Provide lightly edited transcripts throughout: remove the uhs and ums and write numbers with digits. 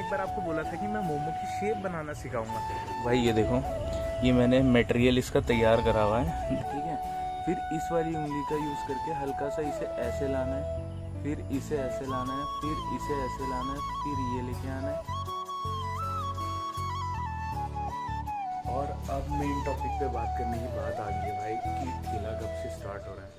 एक बार आपको बोला था कि मैं मोमो की शेप बनाना सिखाऊंगा। भाई ये देखो, ये मैंने मटेरियल इसका तैयार करा हुआ है, ठीक है। फिर इस वाली उंगली का यूज़ करके हल्का सा इसे ऐसे लाना है, फिर इसे ऐसे लाना है, फिर इसे ऐसे लाना है, फिर ये लेके आना है। और अब मेन टॉपिक पे बात करने की बात आ गई है भाई कि ठेला कब से स्टार्ट हो रहा है।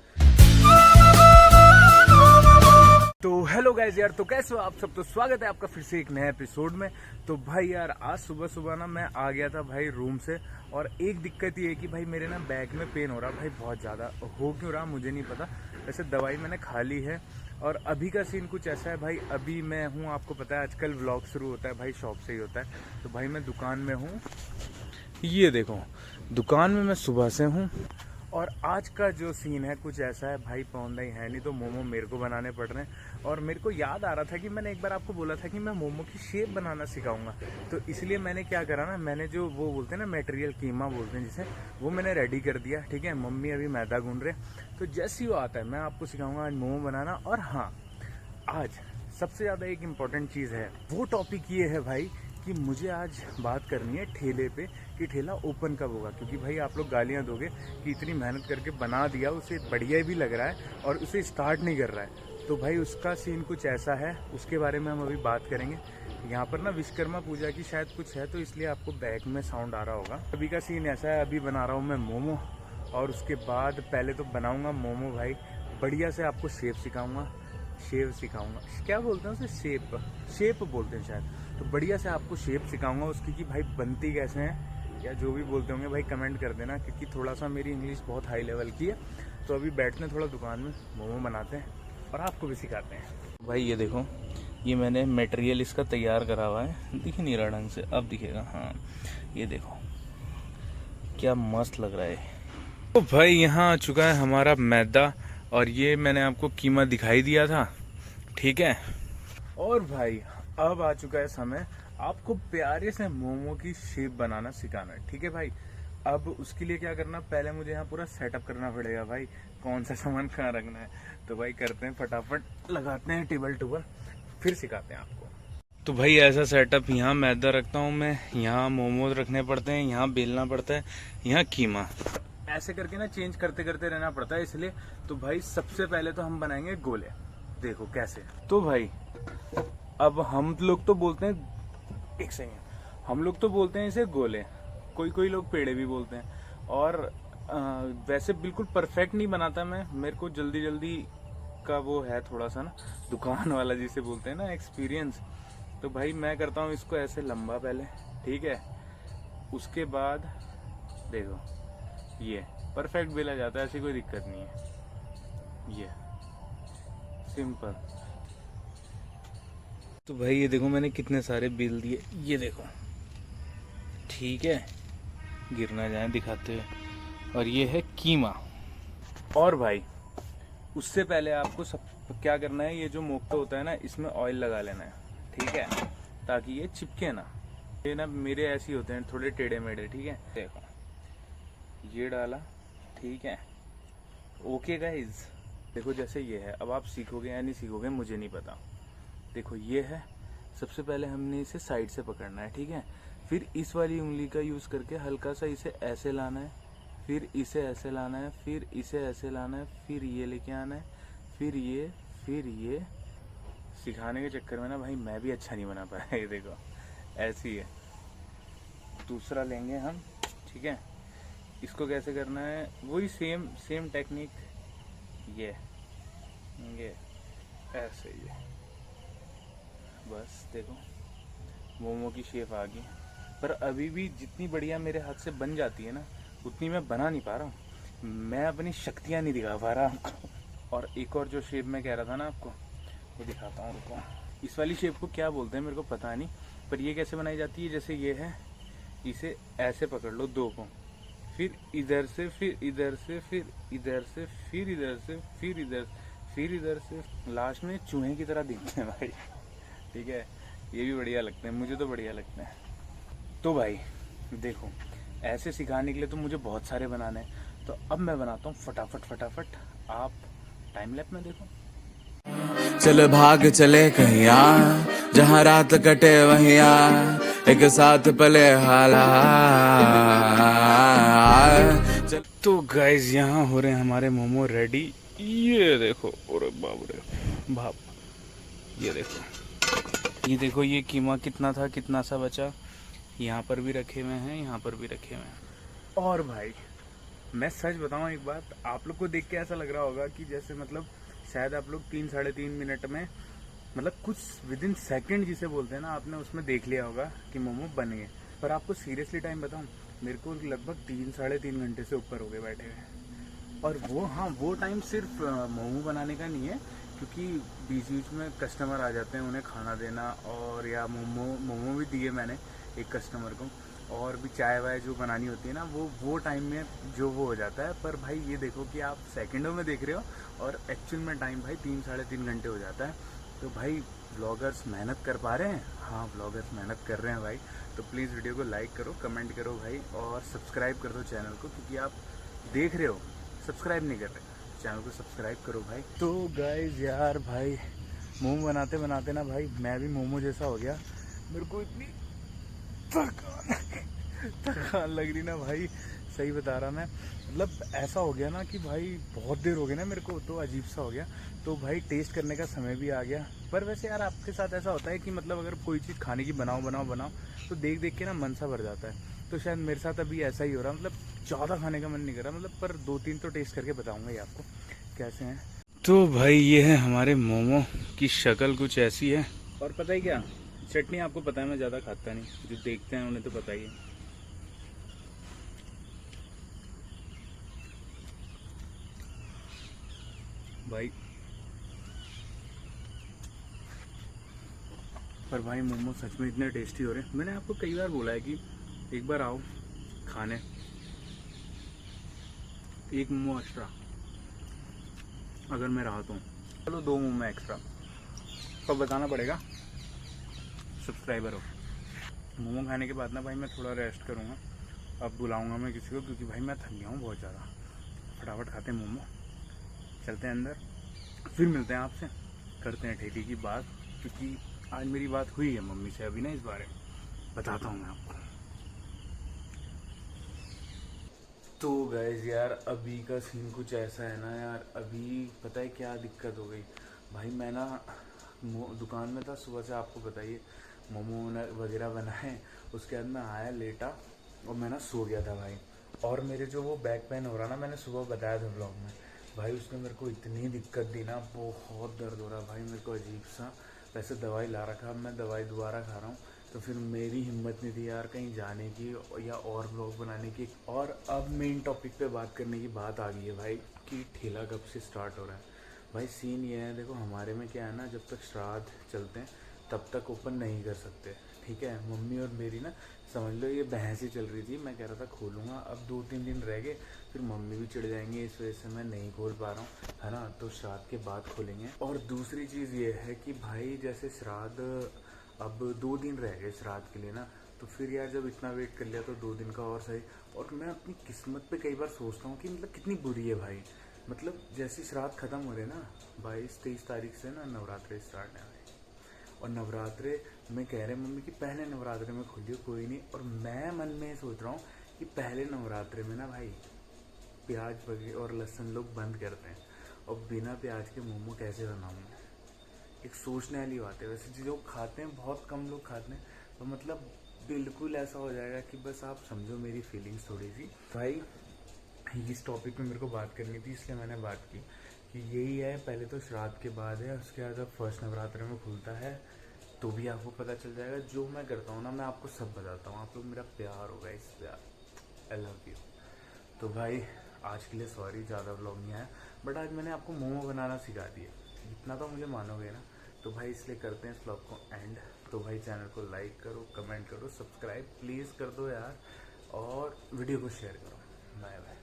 तो हेलो गाइस यार, तो कैसे हो आप सब। तो स्वागत है आपका फिर से एक नए एपिसोड में। तो भाई यार, आज सुबह सुबह ना मैं आ गया था भाई रूम से, और एक दिक्कत ये है कि भाई मेरे ना बैक में पेन हो रहा भाई बहुत ज़्यादा। हो क्यों रहा मुझे नहीं पता। वैसे दवाई मैंने खा ली है। और अभी का सीन कुछ ऐसा है भाई, अभी मैं हूँ, आपको पता है आजकल व्लॉग शुरू होता है भाई शॉप से ही होता है। तो भाई मैं दुकान में हूँ, ये देखो दुकान में मैं सुबह से हूँ। और आज का जो सीन है कुछ ऐसा है भाई, पौंदा ही है नहीं तो मोमो मेरे को बनाने पड़ रहे हैं। और मेरे को याद आ रहा था कि मैंने एक बार आपको बोला था कि मैं मोमो की शेप बनाना सिखाऊंगा। तो इसलिए मैंने क्या करा ना, मैंने जो वो बोलते हैं ना मटेरियल, कीमा बोलते हैं जिसे, वो मैंने रेडी कर दिया, ठीक है। मम्मी अभी मैदा गूंद रहे, तो जैसे ही वो आता है मैं आपको सिखाऊंगा आज मोमो बनाना। और हाँ, आज सबसे ज़्यादा एक इम्पॉर्टेंट चीज़ है, वो टॉपिक ये है भाई कि मुझे आज बात करनी है ठेले पे कि ठेला ओपन कब होगा। क्योंकि भाई आप लोग गालियाँ दोगे कि इतनी मेहनत करके बना दिया, उसे बढ़िया भी लग रहा है और उसे स्टार्ट नहीं कर रहा है। तो भाई उसका सीन कुछ ऐसा है, उसके बारे में हम अभी बात करेंगे। यहाँ पर ना विश्वकर्मा पूजा की शायद कुछ है, तो इसलिए आपको बैक में साउंड आ रहा होगा। अभी का सीन ऐसा है, अभी बना रहा हूँ मैं मोमो, और उसके बाद पहले तो बनाऊँगा मोमो भाई, बढ़िया से आपको शेप सिखाऊँगा, क्या बोलते हैं उसे, शेप बोलते हैं शायद। तो बढ़िया से आपको शेप सिखाऊंगा उसकी कि भाई बनती कैसे है, या जो भी बोलते होंगे भाई कमेंट कर देना, क्योंकि थोड़ा सा मेरी इंग्लिश बहुत हाई लेवल की है। तो अभी बैठते हैं थोड़ा दुकान में, मोमो बनाते हैं और आपको भी सिखाते हैं। भाई ये देखो, ये मैंने मटेरियल इसका तैयार करा हुआ है, दिख नहीं रहा ढंग से, अब दिखेगा। हाँ ये देखो क्या मस्त लग रहा है। तो भाई यहाँ आ चुका है हमारा मैदा, और ये मैंने आपको कीमा दिखाई दिया था, ठीक है। और भाई अब आ चुका है समय आपको प्यारे से मोमो की शेप बनाना सिखाना है, ठीक है भाई। अब उसके लिए क्या करना, पहले मुझे यहाँ पूरा सेटअप करना पड़ेगा भाई, कौन सा सामान कहाँ रखना है। तो भाई करते हैं फटाफट, लगाते हैं टेबल टूबल, फिर सिखाते हैं आपको। तो भाई ऐसा सेटअप, यहाँ मैदा रखता हूँ मैं, यहाँ मोमोज रखने पड़ते हैं, यहाँ बेलना पड़ता है, यहाँ कीमा, ऐसे करके ना चेंज करते करते रहना पड़ता है इसलिए। तो भाई सबसे पहले तो हम बनाएंगे गोले, देखो कैसे। तो भाई अब हम लोग तो बोलते हैं, एक सेकेंड, हम लोग तो बोलते हैं इसे गोले, कोई लोग पेड़े भी बोलते हैं। और वैसे बिल्कुल परफेक्ट नहीं बनाता मैं, मेरे को जल्दी का वो है थोड़ा सा ना, दुकान वाला जिसे बोलते हैं ना, एक्सपीरियंस। तो भाई मैं करता हूँ इसको ऐसे लंबा पहले, ठीक है। उसके बाद देखो ये परफेक्ट बेला जाता है, ऐसी कोई दिक्कत नहीं है, ये सिंपल। तो भाई ये देखो मैंने कितने सारे बेल दिए, ये देखो, ठीक है, गिर ना जाए दिखाते हुए। और ये है कीमा। और भाई उससे पहले आपको सब क्या करना है, ये जो मोक्तो होता है ना, इसमें ऑयल लगा लेना है, ठीक है, ताकि ये चिपके ना। ये ना मेरे ऐसे होते हैं थोड़े टेढ़े मेढ़े, ठीक है। देखो ये डाला, ठीक है, ओके गाइज। देखो जैसे ये है, अब आप सीखोगे या नहीं सीखोगे मुझे नहीं पता। देखो ये है, सबसे पहले हमने इसे साइड से पकड़ना है, ठीक है। फिर इस वाली उंगली का यूज़ करके हल्का सा इसे ऐसे लाना है, फिर इसे ऐसे लाना है, फिर इसे ऐसे लाना है, फिर ये लेके आना है, फिर ये। सिखाने के चक्कर में ना भाई मैं भी अच्छा नहीं बना पाया, ये देखो ऐसी है। दूसरा लेंगे हम, ठीक है। इसको कैसे करना है, वही सेम टेक्निक, ये ऐसे, ये बस देखो मोमो की शेप आ गई। पर अभी भी जितनी बढ़िया मेरे हाथ से बन जाती है ना, उतनी मैं बना नहीं पा रहा हूँ, मैं अपनी शक्तियाँ नहीं दिखा पा रहा आपको। और एक और जो शेप मैं कह रहा था ना आपको, वो दिखाता हूँ, रुको। इस वाली शेप को क्या बोलते हैं मेरे को पता नहीं, पर ये कैसे बनाई जाती है, जैसे ये है, इसे ऐसे पकड़ लो दो को, फिर इधर से, फिर इधर से, फिर इधर से, फिर इधर से, फिर इधर से, लास्ट में चूहे की तरह दिखते हैं भाई, ठीक है। ये भी बढ़िया लगते हैं, मुझे तो बढ़िया लगते हैं। तो भाई देखो, ऐसे सिखाने के लिए तो मुझे बहुत सारे बनाने हैं। तो अब मैं बनाता हूँ फटाफट, आप टाइम लैप में देखो। चल भाग चले कहीं यार, जहाँ रात कटे वहीं यार, एक साथ पले हालात। तो गाइज यहाँ हो रहे हैं हमारे मोमो रेडी। ये देखो, अरे बाप रे बाप, ये देखो ये कीमा कितना था, कितना सा बचा। यहाँ पर भी रखे हुए हैं, यहाँ पर भी रखे हुए हैं। और भाई मैं सच बताऊं एक बात, आप लोग को देख के ऐसा लग रहा होगा कि जैसे मतलब शायद आप लोग 3-3.5 मिनट में, मतलब कुछ विद इन सेकेंड जिसे बोलते हैं ना, आपने उसमें देख लिया होगा कि मोमो बन गए। पर आपको सीरियसली टाइम बताऊं, मेरे को लगभग 3-3.5 घंटे से ऊपर हो गए बैठे हुए। और वो, हाँ, वो टाइम सिर्फ मोमो बनाने का नहीं है, क्योंकि बीच बीच में कस्टमर आ जाते हैं, उन्हें खाना देना, और या मोमो भी दिए मैंने एक कस्टमर को, और भी चाय वाय जो बनानी होती है ना, वो टाइम में जो वो हो जाता है। पर भाई ये देखो कि आप सेकंडों में देख रहे हो और एक्चुअल में टाइम भाई 3-3.5 घंटे हो जाता है। तो भाई ब्लॉगर्स मेहनत कर पा रहे हैं, हाँ ब्लॉगर्स मेहनत कर रहे हैं भाई। तो प्लीज़ वीडियो को लाइक करो, कमेंट करो भाई, और सब्सक्राइब कर दो चैनल को, क्योंकि आप देख रहे हो सब्सक्राइब नहीं कर रहे, चैनल को सब्सक्राइब करो भाई। तो गाइज यार भाई मोमो बनाते बनाते ना भाई मैं भी मोमो जैसा हो गया। मेरे को इतनी थकान लग रही ना भाई, सही बता रहा मैं। मतलब ऐसा हो गया ना कि भाई बहुत देर हो गई ना, मेरे को तो अजीब सा हो गया। तो भाई टेस्ट करने का समय भी आ गया। पर वैसे यार आपके साथ ऐसा होता है कि मतलब अगर कोई चीज़ खाने की बनाओ तो देख देख के ना मन सा भर जाता है। तो शायद मेरे साथ अभी ऐसा ही हो रहा, मतलब ज़्यादा खाने का मन नहीं कर रहा, मतलब पर 2-3 तो टेस्ट करके बताऊँगा ही आपको कैसे हैं। तो भाई ये है हमारे मोमो की शक्ल कुछ ऐसी है। और पता है क्या, चटनी आपको पता है मैं ज़्यादा खाता नहीं, जो देखते हैं उन्हें तो पता ही है। भाई पर भाई मोमो सच में इतने टेस्टी हो रहे हैं। मैंने आपको कई बार बोला है कि एक बार आओ खाने, एक मोमो एक्स्ट्रा अगर मैं रहा तो, चलो 2 मोमो एक्स्ट्रा, पर बताना पड़ेगा सब्सक्राइबर हो। मोमो खाने के बाद ना भाई मैं थोड़ा रेस्ट करूँगा, अब बुलाऊंगा मैं किसी को, क्योंकि भाई मैं थक गया हूँ बहुत ज़्यादा। फटाफट खाते हैं मोमो, चलते हैं अंदर, फिर मिलते हैं आपसे, करते हैं ठेठी की बात, क्योंकि आज मेरी बात हुई है मम्मी से अभी ना, इस बारे में बताता हूँ मैं आपको। तो गाइज यार अभी का सीन कुछ ऐसा है ना यार, अभी पता है क्या दिक्कत हो गई भाई। मैं ना दुकान में था सुबह से, आपको बताइए मोमो वगैरह बनाए, उसके बाद मैं आया लेटा और मैं ना सो गया था भाई। और मेरे जो वो बैक पेन हो रहा ना, मैंने सुबह बताया था ब्लॉग में भाई, उसने मेरे को इतनी दिक्कत दी ना, बहुत दर्द हो रहा भाई मेरे को अजीब सा। वैसे दवाई ला रखा, मैं दवाई दोबारा खा रहा हूँ, तो फिर मेरी हिम्मत नहीं थी यार कहीं जाने की या और ब्लॉग बनाने की। और अब मेन टॉपिक पे बात करने की बात आ गई है भाई, कि ठेला कब से स्टार्ट हो रहा है। भाई सीन ये है, देखो हमारे में क्या है ना, जब तक श्राद्ध चलते हैं तब तक ओपन नहीं कर सकते, ठीक है। मम्मी और मेरी ना समझ लो ये बहस ही चल रही थी, मैं कह रहा था खोलूँगा, अब 2-3 दिन रह गए, फिर मम्मी भी चिढ़ जाएंगे, इस वजह से मैं नहीं खोल पा रहा हूँ, है ना। तो श्राद्ध के बाद खोलेंगे। और दूसरी चीज़ ये है कि भाई जैसे श्राद्ध अब 2 दिन रह गए श्राद्ध के लिए ना, तो फिर यार जब इतना वेट कर लिया तो 2 दिन का और सही। और मैं अपनी किस्मत पे कई बार सोचता हूँ कि मतलब कितनी बुरी है भाई, मतलब जैसे श्राद्ध खत्म हो रहे ना, 22-23 तारीख से ना नवरात्रे स्टार्ट है भाई। और नवरात्रे में कह रहे मम्मी कि पहले नवरात्रे में खोलियो, कोई नहीं। और मैं मन में सोच रहा हूँ कि पहले नवरात्रे में ना भाई प्याज वगैरह और लहसुन लोग बंद करते हैं, और बिना प्याज के मोमो कैसे बनाऊँ, एक सोचने वाली बात है। वैसे जो खाते हैं बहुत कम लोग खाते हैं, तो मतलब बिल्कुल ऐसा हो जाएगा कि बस आप समझो मेरी फीलिंग्स थोड़ी सी भाई। इस टॉपिक पे मेरे को बात करनी थी, इसलिए मैंने बात की कि यही है, पहले तो श्राद्ध के बाद है, उसके बाद अब फर्स्ट नवरात्र में खुलता है, तो भी आपको पता चल जाएगा। जो मैं करता हूँ ना, मैं आपको सब बताता हूँ, आप लोग मेरा प्यार होगा इस प्यार, आई लव यू। तो भाई आज के लिए सॉरी, ज़्यादा व्लॉग नहीं आया, बट आज मैंने आपको मोमो बनाना सिखा दिया, इतना तो मुझे मानोगे ना। तो भाई इसलिए करते हैं इस व्लॉग को एंड। तो भाई चैनल को लाइक करो, कमेंट करो, सब्सक्राइब प्लीज़ कर दो यार, और वीडियो को शेयर करो। Bye bye.